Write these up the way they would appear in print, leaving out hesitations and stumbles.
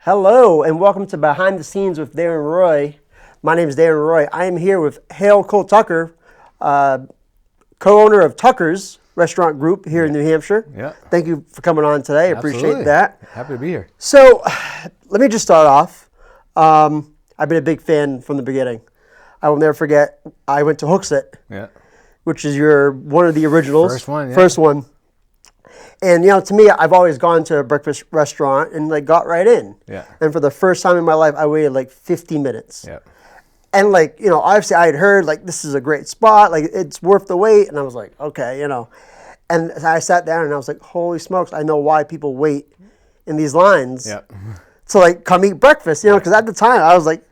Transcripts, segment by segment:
Hello and welcome to Behind the Scenes with Darren Roy. My name is Darren Roy. I am here with Hale Cole-Tucker, co-owner of Tucker's Restaurant Group here in New Hampshire. Yeah. Thank you for coming on today. I appreciate that. Happy to be here. So let me just start off. I've been a big fan from the beginning. I will never forget, I went to Hooksett, which is one of the originals. First one. And, to me, I've always gone to a breakfast restaurant and, got right in. Yeah. And for the first time in my life, I waited, 50 minutes. Yeah. And, obviously I had heard, this is a great spot. It's worth the wait. And I was like, okay, And I sat down and I was like, holy smokes, I know why people wait in these lines to, come eat breakfast, because at the time I was like,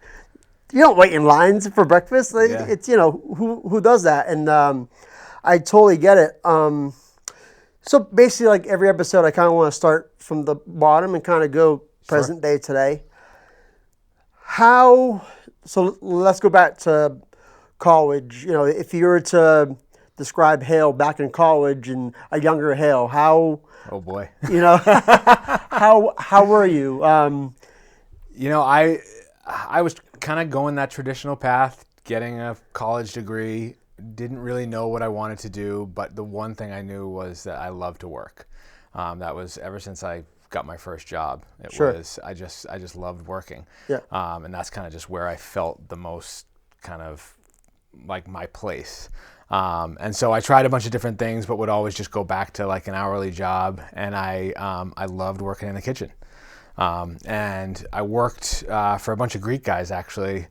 you don't wait in lines for breakfast. It's, who does that? And I totally get it. So basically, every episode, I kind of want to start from the bottom and kind of go present day today. So let's go back to college. If you were to describe Hale back in college and a younger Hale, how? Oh boy. How were you? I was kind of going that traditional path, getting a college degree. Didn't really know what I wanted to do, but the one thing I knew was that I loved to work. That was ever since I got my first job. I just loved working. Yeah. And that's kind of just where I felt the most kind of like my place. And so I tried a bunch of different things, but would always just go back to an hourly job. And I loved working in the kitchen. And I worked for a bunch of Greek guys actually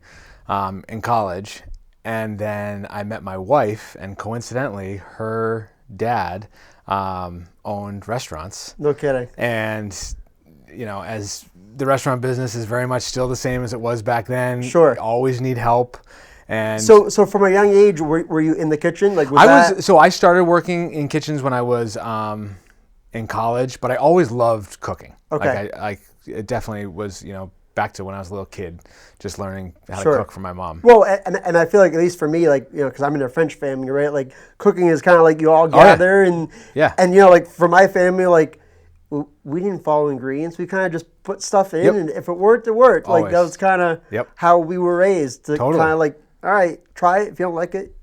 in college. And then I met my wife, and coincidentally, her dad owned restaurants. No kidding. And, as the restaurant business is very much still the same as it was back then. Sure. You always need help. And so from a young age, were you in the kitchen? So I started working in kitchens when I was in college, but I always loved cooking. Okay. It definitely was, back to when I was a little kid, just learning how to cook for my mom. Well, and I feel at least for me, because I'm in a French family, right? Cooking is kind of you all gather and for my family, we didn't follow ingredients. We kind of just put stuff in, and if it worked, it worked. Always. That was kind of how we were raised. To kind of all right, try it. If you don't like it,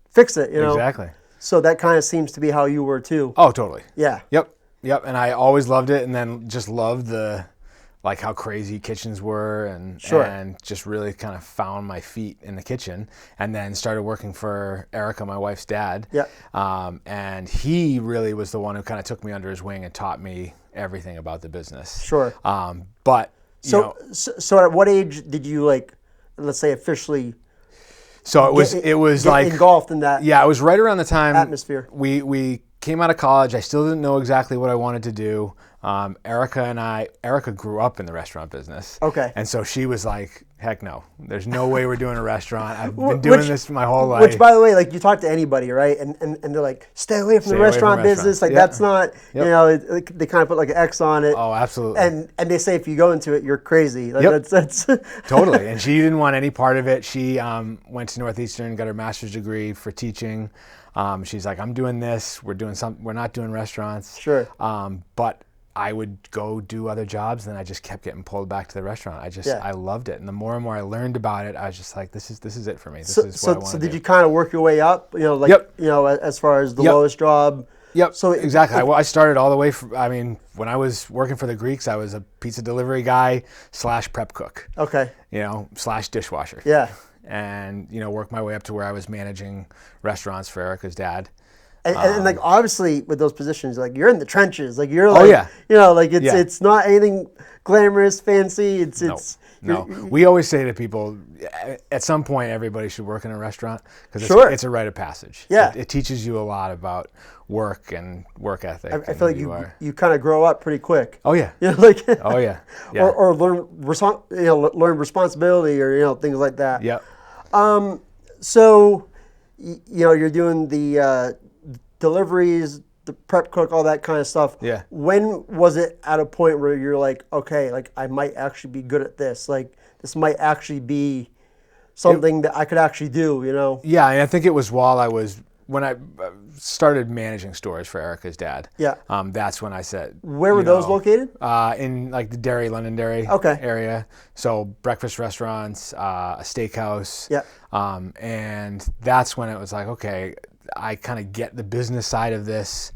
fix it. Exactly. So that kind of seems to be how you were too. Oh, totally. Yeah. Yep. And I always loved it, and then just loved the how crazy kitchens were and just really kind of found my feet in the kitchen, and then started working for Erica, my wife's dad. Yeah. And he really was the one who kind of took me under his wing and taught me everything about the business. Sure. So at what age did you let's say officially it was engulfed in that it was right around the time atmosphere. We came out of college. I still didn't know exactly what I wanted to do. Erica grew up in the restaurant business. Okay. And so she was like, heck no, there's no way we're doing a restaurant. I've been doing this my whole life. Which, by the way, you talk to anybody, right? And they're like, stay away from the restaurant business. That's not, they kind of put an X on it. Oh, absolutely. And they say if you go into it, you're crazy. That's Totally. And she didn't want any part of it. She went to Northeastern, got her master's degree for teaching. She's like, I'm doing this. We're not doing restaurants. Sure. But I would go do other jobs, and I just kept getting pulled back to the restaurant. I loved it, and the more and more I learned about it, I was just like, this is it for me. This is what I want to do. So did you kind of work your way up? As far as the lowest job. Yep. So exactly. I started all the way from. When I was working for the Greeks, I was a pizza delivery guy / prep cook. Okay. / dishwasher. Yeah. And worked my way up to where I was managing restaurants for Erica's dad. And obviously with those positions, you're in the trenches. You're it's not anything glamorous, fancy. No. We always say to people, at some point, everybody should work in a restaurant because it's a rite of passage. Yeah. It teaches you a lot about work and work ethic. I feel you kind of grow up pretty quick. Oh yeah. Oh yeah. Or learn responsibility or things like that. Yeah. So you're doing the deliveries, the prep cook, all that kind of stuff. Yeah. When was it at a point where you're like, okay, I might actually be good at this. This might actually be something that I could actually do, Yeah, and I think it was while I was when I started managing stores for Erica's dad, Yeah. That's when I said, Where were those located? In like the Derry, Londonderry area. So breakfast restaurants, a steakhouse. Yeah. And that's when it was like, okay, I kind of get the business side of this.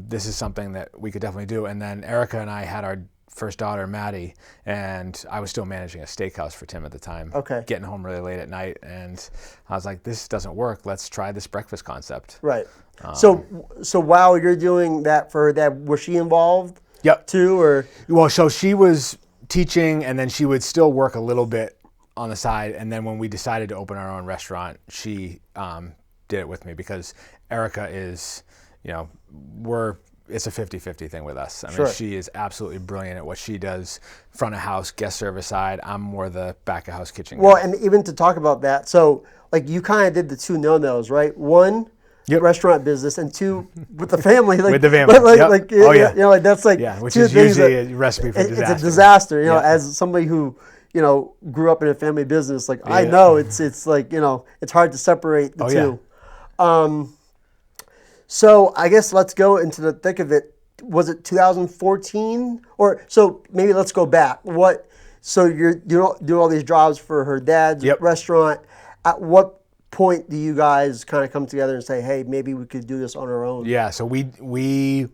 This is something that we could definitely do. And then Erica and I had our first daughter, Maddie, and I was still managing a steakhouse for Tim at the time. Okay. Getting home really late at night, and I was like, this doesn't work. Let's try this breakfast concept. Right. So while you're doing that for that, was she involved? Yep. Too, or? Well, so she was teaching, and then she would still work a little bit on the side. And then when we decided to open our own restaurant, she did it with me, because Erica is, it's a 50-50 thing with us. I mean, she is absolutely brilliant at what she does, front of house, guest service side. I'm more the back of house kitchen guy. Well, and even to talk about that, so like you kind of did the two no-nos, right? One, restaurant business, and two, with the family. Like, with the family, like that's like which is usually a recipe for disaster. It's a disaster, as somebody who, grew up in a family business, like I know it's like, it's hard to separate the two. So I guess let's go into the thick of it. Was it 2014? Or so maybe let's go back. So you're doing all these jobs for her dad's restaurant. At what point do you guys kind of come together and say, hey, maybe we could do this on our own? Yeah, so we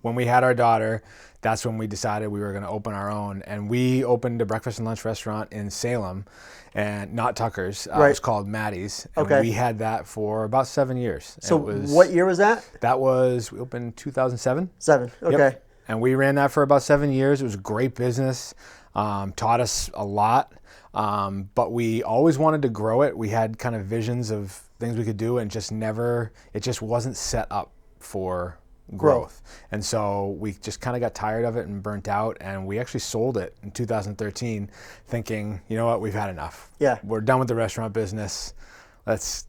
when we had our daughter, that's when we decided we were going to open our own. And we opened a breakfast and lunch restaurant in Salem, and not Tucker's. It was called Maddie's. And we had that for about 7 years. So what year was that? We opened 2007. Okay. Yep. And we ran that for about 7 years. It was a great business, taught us a lot, but we always wanted to grow it. We had kind of visions of things we could do, and it just wasn't set up for growth. And so we just kind of got tired of it and burnt out, and we actually sold it in 2013 thinking, you know what, we've had enough. Yeah. We're done with the restaurant business. Let's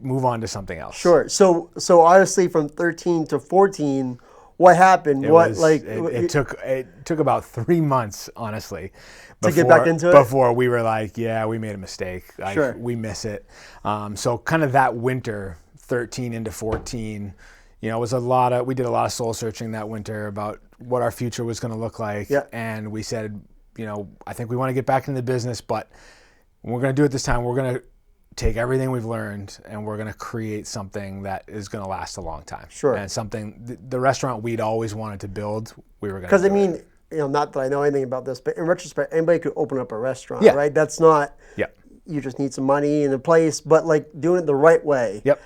move on to something else. Sure. So obviously from 13 to 14, what happened? It took about 3 months, honestly, to get back into it? Before we were like, yeah, we made a mistake. We miss it. So kind of that winter, 13 into 14, it was we did a lot of soul searching that winter about what our future was going to look like. Yeah. And we said, I think we want to get back into the business, but we're going to do it this time. We're going to take everything we've learned, and we're going to create something that is going to last a long time. Sure. And something, the restaurant we'd always wanted to build, we were going to Because, I mean, not that I know anything about this, but in retrospect, anybody could open up a restaurant, Yeah. right? That's not, Yep. you just need some money and a place, but like doing it the right way. Yep.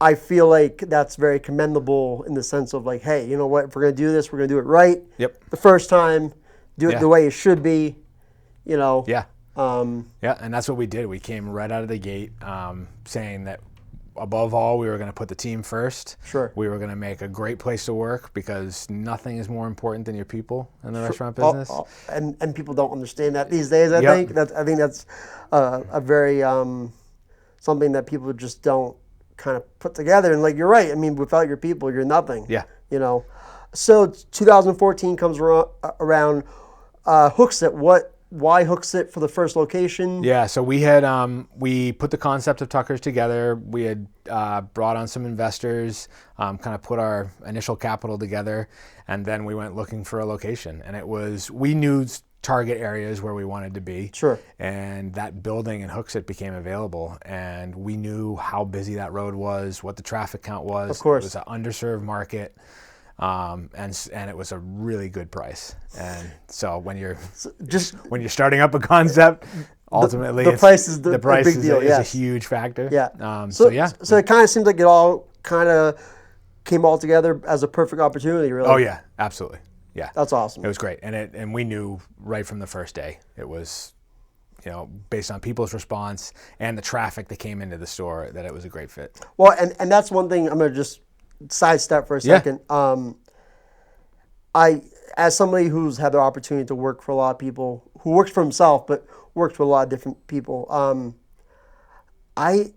I feel like that's very commendable in the sense of like, hey, you know what? If we're going to do this, we're going to do it right. Yep. The first time, do it the way it should be, Yeah. Yeah, and that's what we did. We came right out of the gate saying that above all, we were going to put the team first. Sure. We were going to make a great place to work, because nothing is more important than your people in the restaurant business. And people don't understand that these days. I think that's a very something that people just don't kind of put together. And like you're right. I mean, without your people, you're nothing. Yeah. So 2014 comes around. Hooksett. Why Hooksett for the first location? Yeah, so we had we put the concept of Tucker's together. We had brought on some investors, kind of put our initial capital together, and then we went looking for a location. And we knew target areas where we wanted to be. Sure. And that building in Hooksett became available, and we knew how busy that road was, what the traffic count was. Of course. It was an underserved market. And it was a really good price. And so when you're starting up a concept, ultimately the price is the price big deal. is a huge factor. Yeah. So it kind of seems like it all kind of came all together as a perfect opportunity, really. Oh yeah, absolutely. Yeah. That's awesome. It was great, and we knew right from the first day it was, based on people's response and the traffic that came into the store, that it was a great fit. Well, and that's one thing I'm gonna just sidestep for a second. I, as somebody who's had the opportunity to work for a lot of people, who works for himself but works with a lot of different people, I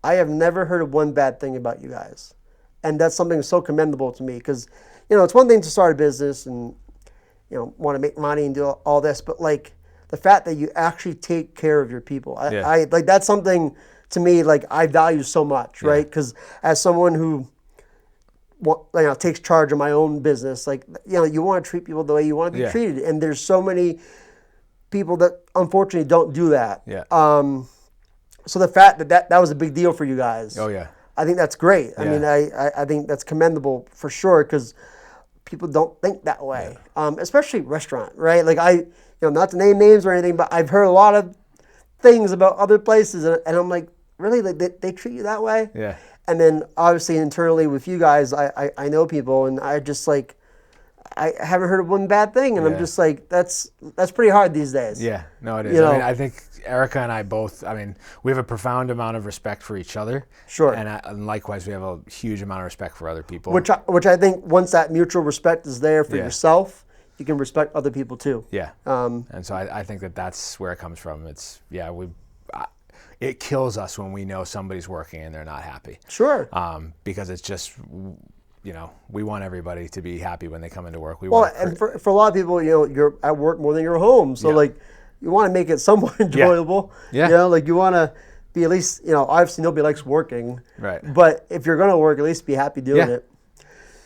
have never heard of one bad thing about you guys, and that's something so commendable to me, because it's one thing to start a business and want to make money and do all this, but like the fact that you actually take care of your people, I like that's something to me, like, I value so much, right? Because as someone who takes charge of my own business, like, you want to treat people the way you want to be treated. And there's so many people that unfortunately don't do that. Yeah. So the fact that was a big deal for you guys. Oh yeah. I think that's great. I mean, I think that's commendable for sure, because people don't think that way, especially restaurant, right? Like not to name names or anything, but I've heard a lot of things about other places, and I'm like, really, like, they treat you that way? Yeah. And then obviously internally with you guys, I know people, and I just like, I haven't heard of one bad thing, and I'm just like, that's pretty hard these days. Yeah, no, it is. I mean, I think Erica and I both, we have a profound amount of respect for each other. Sure. And likewise, we have a huge amount of respect for other people. Which I think once that mutual respect is there for yourself, you can respect other people too. Yeah. And so I think that's where it comes from. It's, it kills us when we know somebody's working and they're not happy. Sure. Because it's just, we want everybody to be happy when they come into work. And for a lot of people, you're at work more than you're home. So like, you want to make it somewhat enjoyable. Yeah. Like, you want to be at least, obviously nobody likes working. Right. But if you're going to work, at least be happy doing it.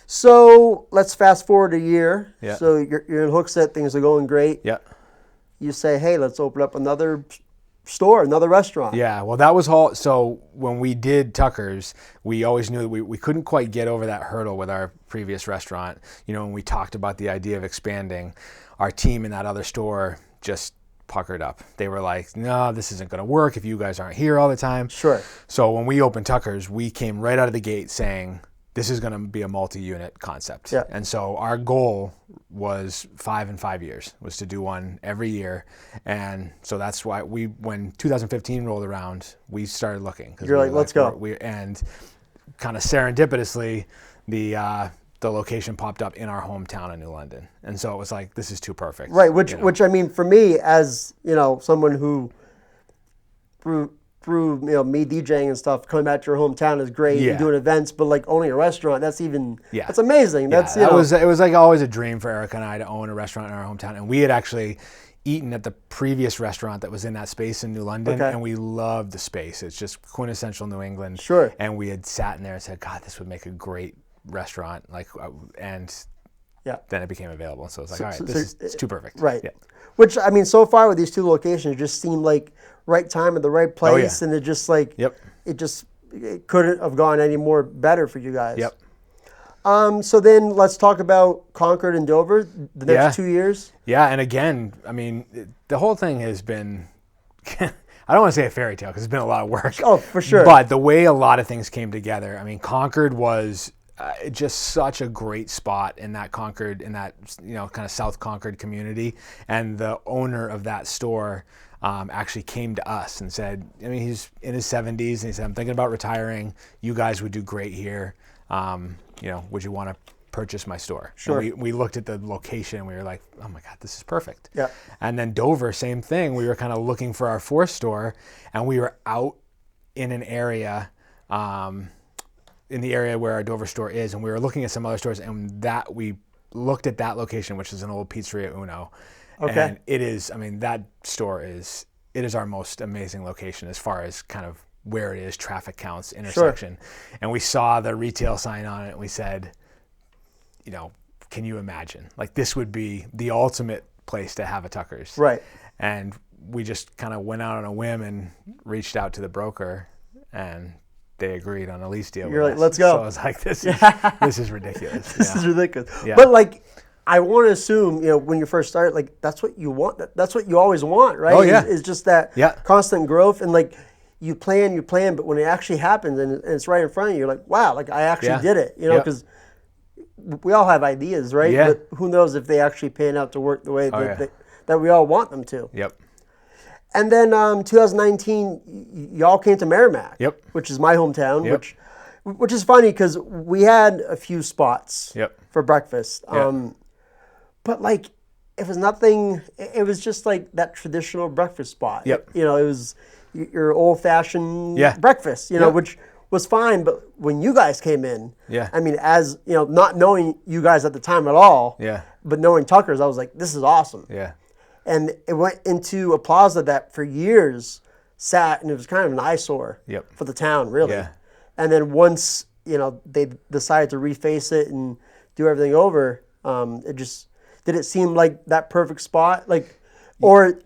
So let's fast forward a year. Yeah. So you're in Hooksett, things are going great. Yeah. You say, hey, let's open up another store, another restaurant. Yeah, well, that was all. So when we did Tucker's, we always knew that we couldn't quite get over that hurdle with our previous restaurant. When we talked about the idea of expanding, our team in that other store just puckered up. They were like, no, this isn't going to work if you guys aren't here all the time. Sure. So when we opened Tucker's, we came right out of the gate saying, this is going to be a multi-unit concept. Yeah. And so our goal was 5 in 5 years, was to do one every year. And so that's why when 2015 rolled around, we started looking. You're like, let's go. And kind of serendipitously, the location popped up in our hometown in New London. And so it was like, this is too perfect. Right, which I mean, for me, as, someone who through me DJing and stuff, coming back to your hometown is great. Yeah. And doing events, but like owning a restaurant, that's amazing. Yeah, That's it was like always a dream for Erica and I to own a restaurant in our hometown. And we had actually eaten at the previous restaurant that was in that space in New London, and we loved the space. It's just quintessential New England. Sure. And we had sat in there and said, God, this would make a great restaurant. And then it became available. So it's like, all right, it's too perfect. Right. Yeah. Which, I mean, so far with these two locations, it just seemed like right time at the right place. And it just like, it couldn't have gone any more better for you guys. Yep. So then let's talk about Concord and Dover, the next 2 years. Yeah, and again, I mean, the whole thing has been, I don't want to say a fairy tale because it's been a lot of work. Oh, for sure. But the way a lot of things came together, I mean, Concord was just such a great spot in that Concord, in that, kind of South Concord community. And the owner of that store actually came to us and said, I mean, he's in his 70s, and he said, I'm thinking about retiring. You guys would do great here. Would you want to purchase my store? Sure. And we looked at the location, and we were like, oh my God, this is perfect. Yeah. And then Dover, same thing. We were kind of looking for our fourth store, and we were out in an area, in the area where our Dover store is, and we were looking at some other stores, and that we looked at that location, which is an old Pizzeria Uno. Okay. And it is, I mean, that store is our most amazing location as far as kind of where it is, traffic counts, intersection. Sure. And we saw the retail sign on it, and we said, can you imagine? Like, this would be the ultimate place to have a Tucker's. Right. And we just kind of went out on a whim and reached out to the broker, and they agreed on a lease deal. You're with like, us. let's go. So I was like, this is ridiculous. This is ridiculous. Yeah. But like, I want to assume, when you first started, like, that's what you want. That's what you always want, right? Oh, yeah. Is just that constant growth. And like, you plan, but when it actually happens and it's right in front of you, you're like, wow, like, I actually did it, because we all have ideas, right? Yeah. But who knows if they actually pan out to work the way that we all want them to. Yep. And then 2019, y'all came to Merrimack, which is my hometown, which is funny because we had a few spots for breakfast. But like, it was nothing, it was just like that traditional breakfast spot. Yep. It was your old-fashioned breakfast, which was fine. But when you guys came in, I mean, as, not knowing you guys at the time at all, but knowing Tucker's, I was like, this is awesome. Yeah. And it went into a plaza that for years sat, and it was kind of an eyesore Yep. for the town, really. Yeah. And then once, they decided to reface it and do everything over, did it seem like that perfect spot? Like, or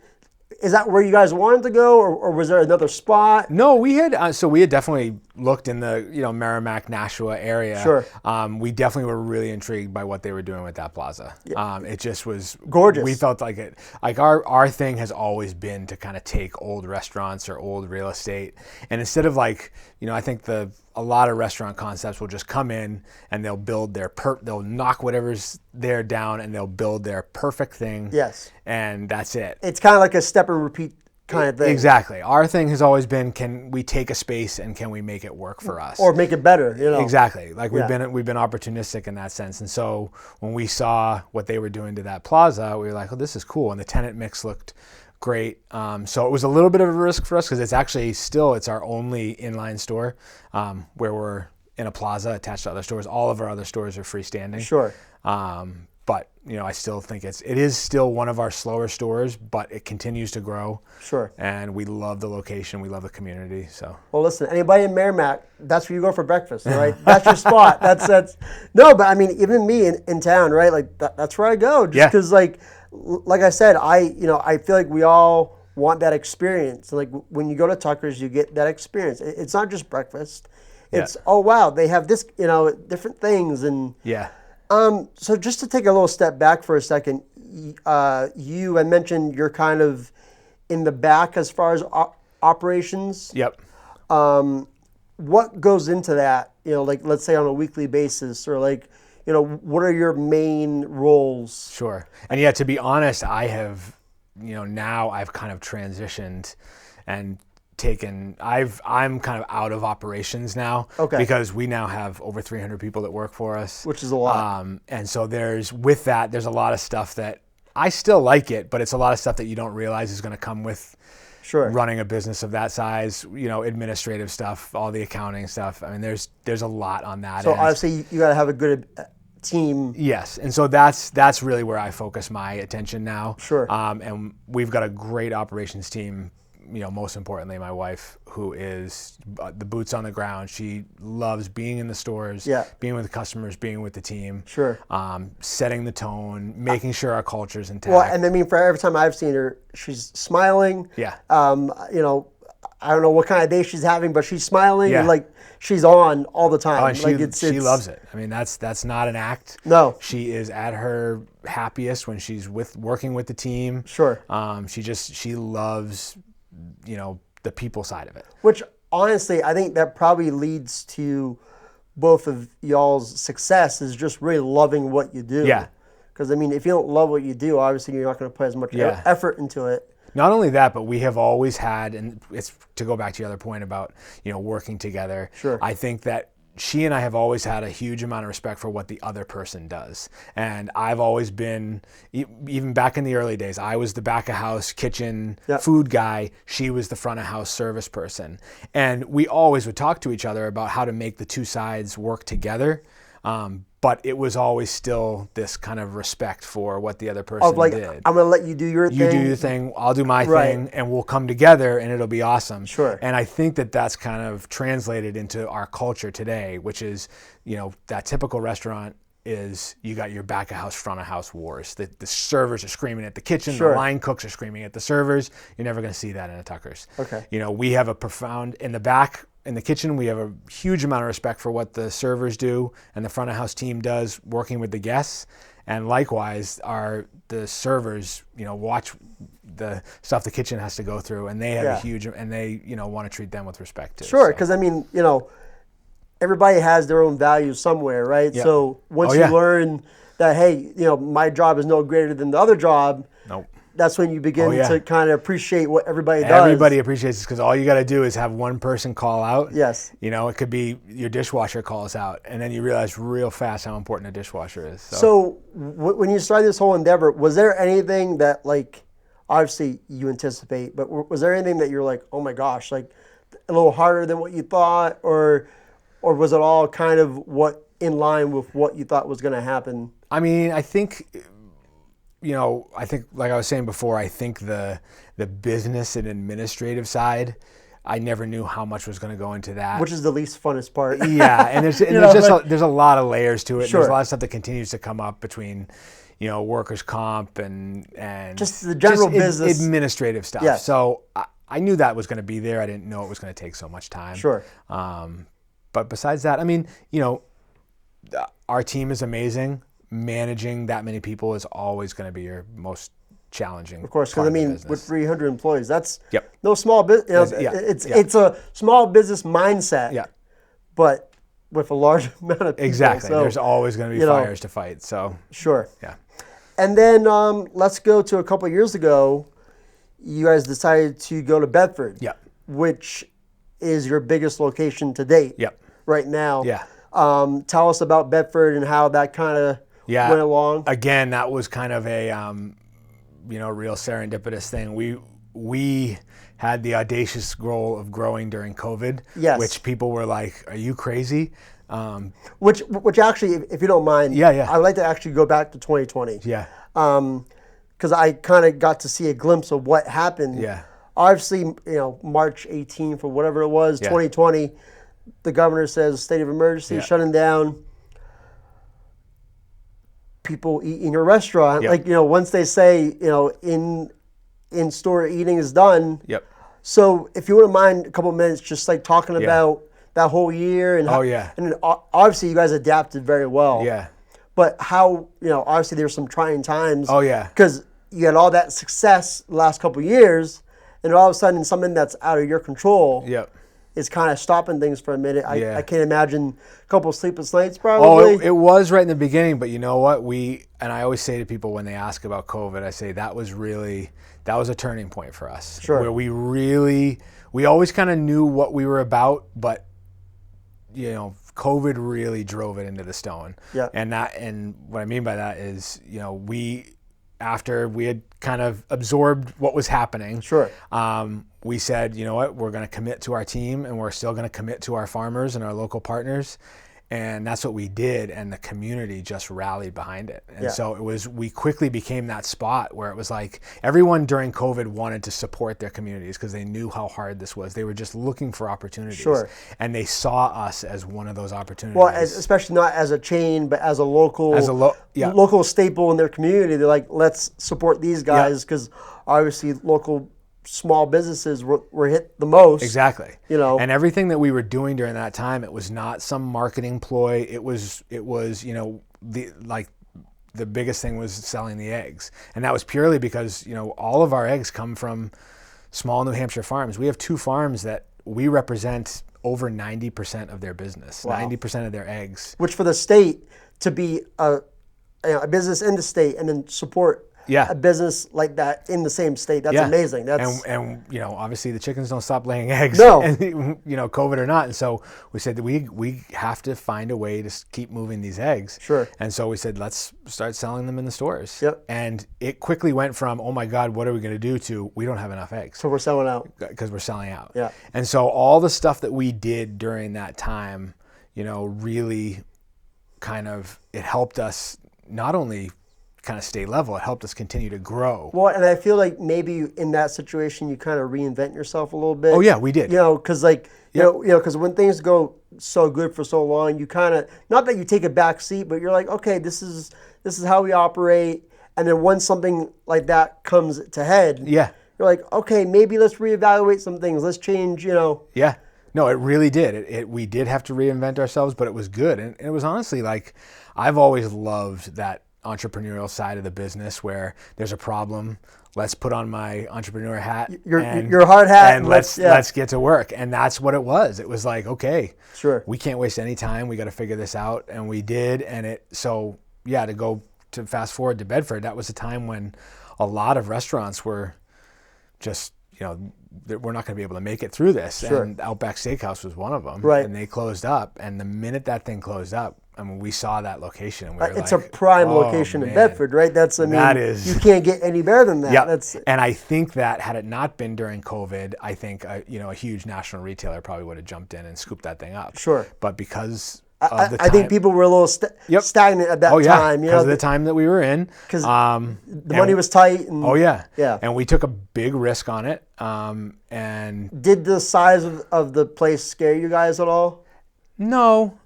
is that where you guys wanted to go, or was there another spot? No, we had definitely looked in the Merrimack, Nashua area. Sure. We definitely were really intrigued by what they were doing with that plaza. It just was gorgeous. We felt like it. Like our thing has always been to kind of take old restaurants or old real estate, and instead of I think a lot of restaurant concepts will just come in and they'll build they'll knock whatever's there down and they'll build their perfect thing. Yes. And that's it. It's kind of like a step and repeat kind of thing. Exactly. Our thing has always been, can we take a space and can we make it work for us? Or make it better, Exactly. Like we've been opportunistic in that sense. And so when we saw what they were doing to that plaza, we were like, oh, this is cool. And the tenant mix looked great. So it was a little bit of a risk for us because it's actually it's our only inline store where we're in a plaza attached to other stores. All of our other stores are freestanding. Sure. But I still think it is still one of our slower stores, but it continues to grow. Sure. And we love the location. We love the community. So. Well, listen, anybody in Merrimack, that's where you go for breakfast, right? That's your spot. That's no, but I mean, even me in town, right? Like that's where I go, just because, like I said, I feel like we all want that experience. Like when you go to Tucker's, you get that experience. It's not just breakfast. It's oh wow, they have this, different things and yeah. So just to take a little step back for a second, I mentioned you're kind of in the back as far as operations. Yep. What goes into that? Like let's say on a weekly basis, or what are your main roles? Sure. And to be honest, I have, now I've kind of transitioned and I'm kind of out of operations now. Okay. Because we now have over 300 people that work for us. Which is a lot. And so there's a lot of stuff that I still like it, but it's a lot of stuff that you don't realize is going to come with running a business of that size, administrative stuff, all the accounting stuff. I mean, there's a lot on that. So obviously you got to have a good team. Yes. And so that's really where I focus my attention now. Sure. And we've got a great operations team. Most importantly, my wife, who is the boots on the ground. She loves being in the stores, being with the customers, being with the team. Sure. Setting the tone, making sure our culture's intact. Well, and I mean, for every time I've seen her, she's smiling. Yeah. I don't know what kind of day she's having, but she's smiling and she's on all the time. Oh, and she loves it. I mean, that's not an act. No. She is at her happiest when she's working with the team. Sure. She loves the people side of it. Which honestly, I think that probably leads to both of y'all's success, is just really loving what you do. Yeah. Because I mean, if you don't love what you do, obviously you're not going to put as much effort into it. Not only that, but we have always had, and it's to go back to your other point about, working together. Sure. I think that she and I have always had a huge amount of respect for what the other person does. And I've always been, even back in the early days, I was the back of house kitchen food guy. She was the front of house service person. And we always would talk to each other about how to make the two sides work together. But it was always still this kind of respect for what the other person did. I'm going to let you do your thing. You do your thing, I'll do my thing, and we'll come together and it'll be awesome. Sure. And I think that that's kind of translated into our culture today, which is, that typical restaurant is you got your back of house, front of house wars. The servers are screaming at the kitchen, the line cooks are screaming at the servers. You're never going to see that in a Tucker's. Okay. We have a profound, in the kitchen, we have a huge amount of respect for what the servers do and the front of house team does working with the guests. And likewise, the servers, watch the stuff the kitchen has to go through, and they have a huge, and they, want to treat them with respect too. Sure, because I mean, everybody has their own values somewhere, right? Yep. So once you learn that, hey, my job is no greater than the other job. Nope. That's when you begin to kind of appreciate what everybody does. Everybody appreciates it because all you got to do is have one person call out. Yes. It could be your dishwasher calls out, and then you realize real fast how important a dishwasher is. So when you started this whole endeavor, was there anything that, obviously you anticipate, but was there anything that you're like, oh my gosh, a little harder than what you thought, or was it all kind of in line with what you thought was going to happen? I mean, I think I think, like I was saying before, I think the business and administrative side, I never knew how much was going to go into that. Which is the least funnest part. Yeah, and there's a lot of layers to it. Sure. There's a lot of stuff that continues to come up between, workers' comp and just the general business administrative stuff. Yes. So I knew that was going to be there. I didn't know it was going to take so much time. Sure. But besides that, I mean, our team is amazing. Managing that many people is always going to be your most challenging. Of course, because I mean, with 300 employees, that's no small business. It's a small business mindset. Yeah. But with a large amount of people. Exactly. So, there's always going to be fires to fight. So. Sure. Yeah. And then let's go to a couple of years ago. You guys decided to go to Bedford. Yeah. Which is your biggest location to date. Yeah. Right now. Yeah. Tell us about Bedford and how that kind of went along. Again, that was kind of a real serendipitous thing. We had the audacious goal of growing during COVID, which people were like, "Are you crazy?" Which actually, if you don't mind, I'd like to actually go back to 2020. Yeah. Because I kind of got to see a glimpse of what happened. Yeah. Obviously, March 18th or whatever it was, 2020, the governor says state of emergency, shutting down. People eat in your restaurant. Like, once they say, in-store eating is done. Yep. So if you wouldn't mind a couple of minutes just like talking about that whole year. And and obviously you guys adapted very well. Yeah. But how, obviously there's some trying times. Oh, yeah. Because you had all that success the last couple of years, and all of a sudden something that's out of your control is kind of stopping things for a minute. I can't imagine a couple of sleepless nights probably. Oh, it was right in the beginning, but you know what? And I always say to people when they ask about COVID, I say that was a turning point for us. Sure. Where we always kind of knew what we were about, but COVID really drove it into the stone. Yeah. And what I mean by that is, after we had kind of absorbed what was happening, we said, you know what, we're going to commit to our team, and we're still going to commit to our farmers and our local partners. And that's what we did, and the community just rallied behind it. And so we quickly became that spot where it was like everyone during COVID wanted to support their communities because they knew how hard this was. They were just looking for opportunities. Sure. And they saw us as one of those opportunities. Well, especially not as a chain, but as a local local staple in their community. They're like, let's support these guys because obviously local small businesses were hit the most. Exactly. And everything that we were doing during that time, it was not some marketing ploy. It was the biggest thing was selling the eggs. And that was purely because, all of our eggs come from small New Hampshire farms. We have 2 farms that we represent over 90% of their business, 90% of their eggs. Which for the state to be a business in the state and then support a business like that in the same state. That's amazing. That's and obviously the chickens don't stop laying eggs. No. And, COVID or not. And so we said that we have to find a way to keep moving these eggs. Sure. And so we said, let's start selling them in the stores. Yep. And it quickly went from, oh my God, what are we going to do, to we don't have enough eggs. So we're selling out. Because we're selling out. Yeah. And so all the stuff that we did during that time, really kind of, it helped us not only kind of stay level, it helped us continue to grow. Well, and I feel like maybe in that situation you kind of reinvent yourself a little bit. Oh yeah, we did. Because because when things go so good for so long, you kind of, not that you take a back seat, but you're like, okay, this is how we operate. And then once something like that comes to head, you're like, okay, maybe let's reevaluate some things. Let's change. Yeah. No, it really did. We did have to reinvent ourselves, but it was good, and it was honestly like, I've always loved that entrepreneurial side of the business where there's a problem, let's put on my entrepreneur hat, your hard hat, and let's get to work. And that's what it was. It was like, okay, sure, we can't waste any time, we got to figure this out. And we did. And to fast forward to Bedford, that was a time when a lot of restaurants were just, we're not going to be able to make it through this. Sure. And Outback Steakhouse was one of them. Right. And they closed up. And the minute that thing closed up, we saw that location, and we were it's a prime location in Bedford, right? You can't get any better than that. Yeah. And I think that had it not been during COVID, I think a huge national retailer probably would have jumped in and scooped that thing up. Sure. But because I think people were a little stagnant at that time. Because of the time that we were in. Because the money was tight. And, yeah. And we took a big risk on it. And did the size of the place scare you guys at all? No.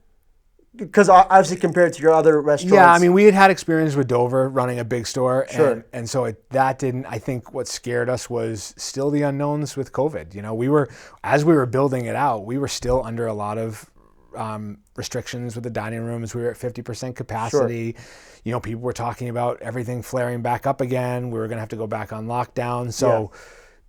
Because obviously compared to your other restaurants. Yeah, I mean, we had experience with Dover running a big store. Sure. And so that didn't, I think what scared us was still the unknowns with COVID. You know, as we were building it out, we were still under a lot of restrictions with the dining rooms. We were at 50% capacity. Sure. You know, people were talking about everything flaring back up again. We were going to have to go back on lockdown. So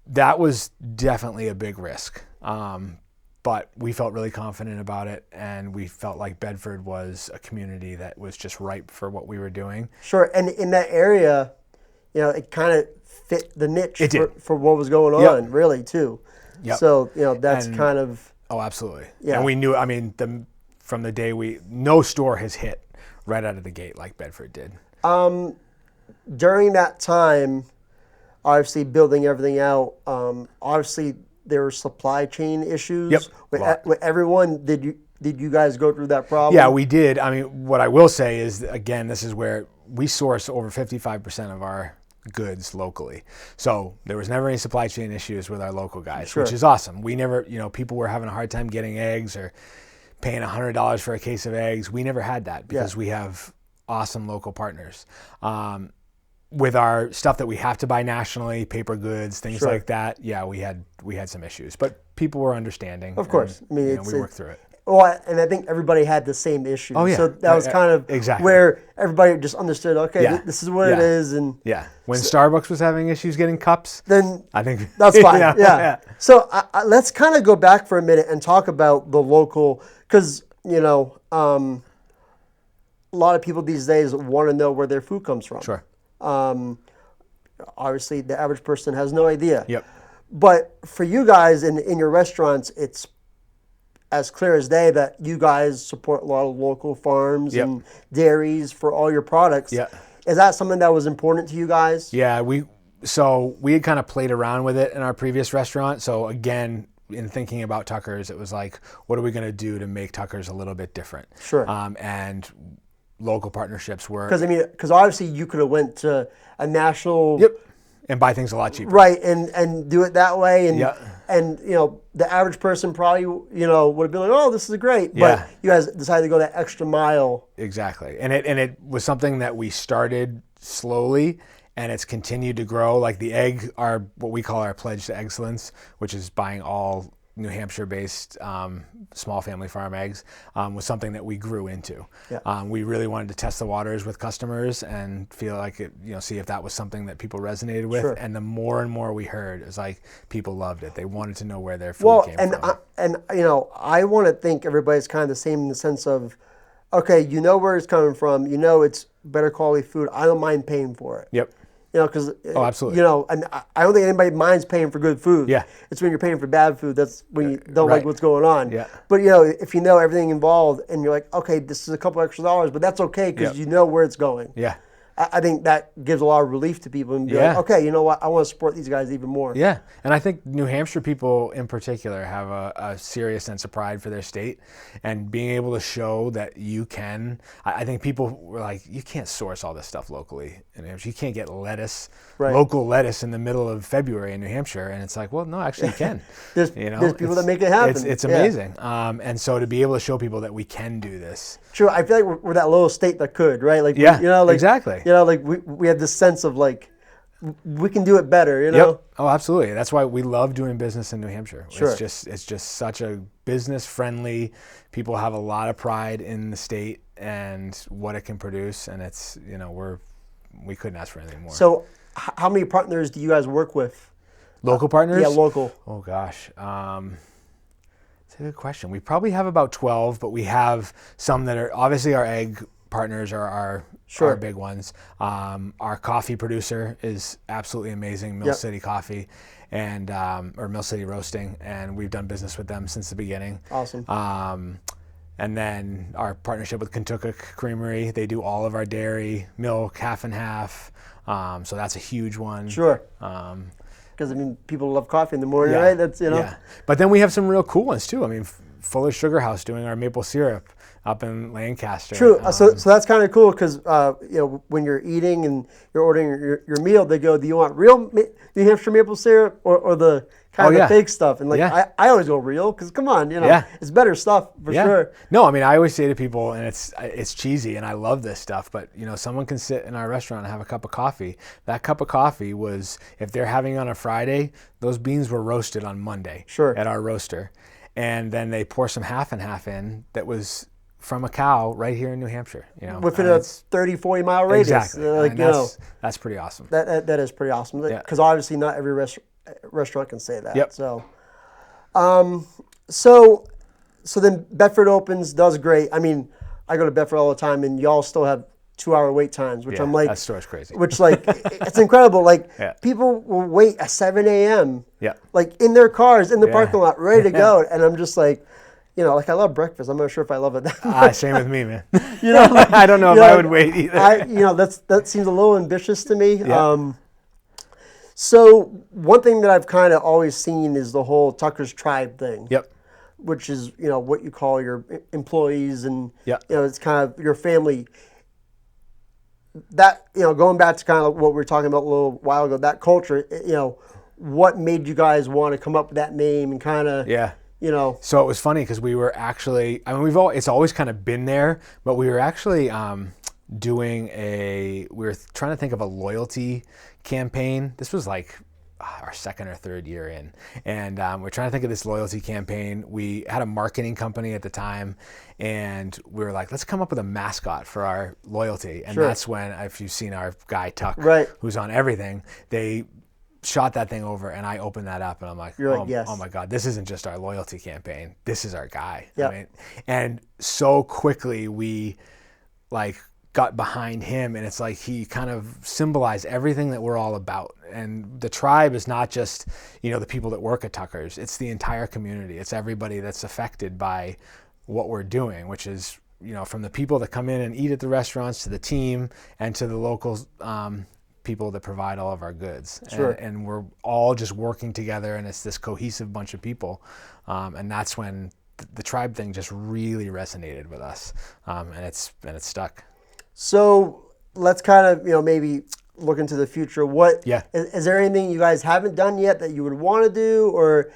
that was definitely a big risk. But we felt really confident about it, and we felt like Bedford was a community that was just ripe for what we were doing. Sure, and in that area, you know, it kind of fit the niche for what was going on, really, too. Yep. So, you know, that's kind of... Oh, absolutely. Yeah. And we knew, I mean, from the day no store has hit right out of the gate like Bedford did. During that time, obviously building everything out, obviously there were supply chain issues with everyone. Did you guys go through that problem? Yeah, we did. I mean, what I will say is, again, this is where we source over 55% of our goods locally. So there was never any supply chain issues with our local guys, which is awesome. We never, you know, people were having a hard time getting eggs or paying $100 for a case of eggs. We never had that because we have awesome local partners. With our stuff that we have to buy nationally, paper goods, things like that, we had some issues, but people were understanding. Of course, and, I mean, we worked through it. Well, and I think everybody had the same issue. Oh yeah, so that was kind of where everybody just understood. Okay, this is what it is, and when Starbucks was having issues getting cups, then I think that's fine. So let's kind of go back for a minute and talk about the local, because you know, a lot of people these days want to know where their food comes from. Sure. Obviously, the average person has no idea. Yep. But for you guys in your restaurants, it's as clear as day that you guys support a lot of local farms and dairies for all your products. Yeah. Is that something that was important to you guys? Yeah, we had kind of played around with it in our previous restaurant. So again, in thinking about Tucker's, it was like, what are we going to do to make Tucker's a little bit different? Sure. And local partnerships were... Because obviously you could have went to a national... And buy things a lot cheaper. Right, and do it that way. And you know, the average person probably, you know, would have been like, oh, this is great. But you guys decided to go that extra mile. Exactly. And it was something that we started slowly, and it's continued to grow. Like the egg, what we call our pledge to excellence, which is buying all New Hampshire-based small family farm eggs, was something that we grew into. We really wanted to test the waters with customers and feel like it, you know, see if that was something that people resonated with. And the more and more we heard, it was like people loved it. They wanted to know where their food came from. And you know, I want to think everybody's kind of the same in the sense of, okay, you know where it's coming from. You know it's better quality food. I don't mind paying for it. Yep. You know, because absolutely. You know, and I don't think anybody minds paying for good food. Yeah, it's when you're paying for bad food that's when you don't like what's going on. Yeah, but you know, if you know everything involved and you're like, okay, this is a couple extra dollars, but that's okay because you know where it's going. Yeah, I think that gives a lot of relief to people and be like, okay, you know what, I want to support these guys even more. Yeah, and I think New Hampshire people in particular have a serious sense of pride for their state, and being able to show that you can. I think people were like, you can't source all this stuff locally in New Hampshire. You can't get lettuce, local lettuce in the middle of February in New Hampshire, and it's like, well, no, actually you can. there's people that make it happen. It's amazing, and so to be able to show people that we can do this. True, I feel like we're that little state that could, right? Like, you know, like exactly. You know, like we have this sense of like, we can do it better, you know? Yep. Oh, absolutely. That's why we love doing business in New Hampshire. Sure. It's just such a business friendly. People have a lot of pride in the state and what it can produce, and it's, you know, we couldn't ask for anything more. So, how many partners do you guys work with? Local partners? Yeah, local. Oh gosh. It's a good question. We probably have about 12, but we have some that are obviously our egg partners are our big ones. Our coffee producer is absolutely amazing, Mill City Coffee, and or Mill City Roasting, and we've done business with them since the beginning. Awesome. And then our partnership with Kentucky Creamery, they do all of our dairy, milk, half and half. So that's a huge one. Sure. Because I mean, people love coffee in the morning, right? That's, you know. Yeah. But then we have some real cool ones too. I mean, Fuller Sugar House doing our maple syrup. up in Lancaster. True. So that's kind of cool because when you're eating and you're ordering your meal, they go, "Do you want real New Hampshire maple syrup or the kind of the fake stuff?" And I always go real because come on, it's better stuff for sure. No, I mean I always say to people, and it's cheesy, and I love this stuff, but someone can sit in our restaurant and have a cup of coffee. That cup of coffee was, if they're having on a Friday, those beans were roasted on Monday at our roaster, and then they pour some half and half in that was from a cow right here in New Hampshire, within a 30-40 mile radius. Exactly. That's pretty awesome. That is pretty awesome because obviously not every restaurant can say that. Yep. So then Bedford opens, does great. I mean, I go to Bedford all the time, and y'all still have 2-hour wait times, which I'm like, that store's crazy. Which it's incredible. Like people will wait at 7 a.m. Like in their cars in the parking lot, ready to go, and I'm just like. I love breakfast. I'm not sure if I love it that much. Same with me, man. I don't know if I would wait either. That seems a little ambitious to me. Yeah. So one thing that I've kind of always seen is the whole Tucker's Tribe thing. Yep. Which is, what you call your employees and, yep. It's kind of your family. That, going back to kind of what we were talking about a little while ago, that culture, what made you guys want to come up with that name and kind of, So it was funny because we were actually, it's always kind of been there, but we were actually we were trying to think of a loyalty campaign. This was like our second or third year in, and we're trying to think of this loyalty campaign. We had a marketing company at the time, and we were like, let's come up with a mascot for our loyalty. And that's when, if you've seen our guy Tuck, who's on everything, they shot that thing over, and I opened that up, and I'm like, oh my God, this isn't just our loyalty campaign. This is our guy. Yep. I mean, and so quickly we got behind him, and it's like he kind of symbolized everything that we're all about. And the tribe is not just, the people that work at Tucker's. It's the entire community. It's everybody that's affected by what we're doing, which is, from the people that come in and eat at the restaurants to the team and to the local people that provide all of our goods. And we're all just working together, and it's this cohesive bunch of people. And that's when the tribe thing just really resonated with us, and it's stuck. So let's kind of, maybe look into the future. Is there anything you guys haven't done yet that you would want to do? Or,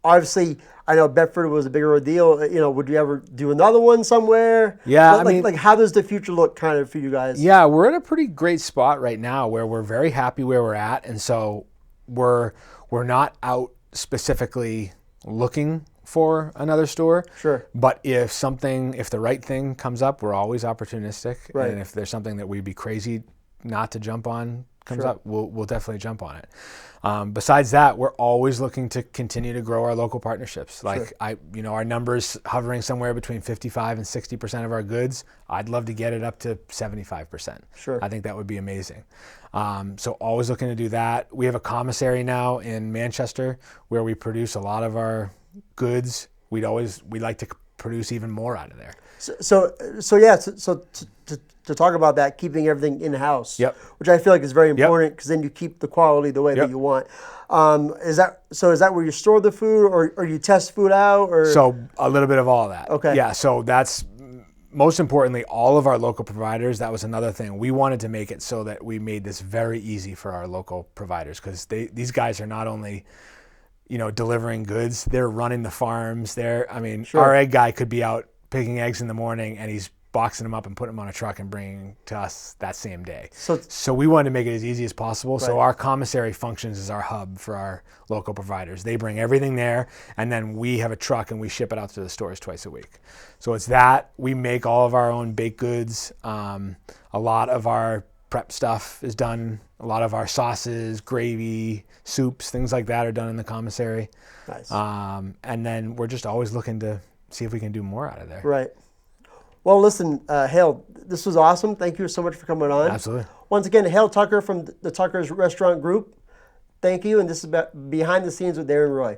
obviously, I know Bedford was a bigger ordeal. Would you ever do another one somewhere? Yeah, how does the future look kind of for you guys? Yeah, we're in a pretty great spot right now where we're very happy where we're at. And so we're not out specifically looking for another store. Sure. But if the right thing comes up, we're always opportunistic. Right. And if there's something that we'd be crazy not to jump on comes up, we'll definitely jump on it. Besides that, we're always looking to continue to grow our local partnerships. Our numbers hovering somewhere between 55 and 60% of our goods. I'd love to get it up to 75%. Sure. I think that would be amazing. So always looking to do that. We have a commissary now in Manchester where we produce a lot of our goods. We'd like to produce even more out of there. So to talk about that, keeping everything in-house, which I feel like is very important because then you keep the quality the way that you want. Is that where you store the food or you test food out? Or? So a little bit of all of that. Okay. Yeah, so that's most importantly, all of our local providers. That was another thing. We wanted to make it so that we made this very easy for our local providers because these guys are not only delivering goods, they're running the farms. Our egg guy could be out picking eggs in the morning, and he's boxing them up and putting them on a truck and bringing to us that same day. So we wanted to make it as easy as possible. Right. So our commissary functions as our hub for our local providers. They bring everything there, and then we have a truck and we ship it out to the stores twice a week. So it's that. We make all of our own baked goods. A lot of our prep stuff is done. A lot of our sauces, gravy, soups, things like that are done in the commissary. Nice. And then we're just always looking to see if we can do more out of there. Right. Well, listen, Hale, this was awesome. Thank you so much for coming on. Absolutely. Once again, Hale Tucker from the Tucker's Restaurant Group. Thank you. And this is Behind the Scenes with Darren Roy.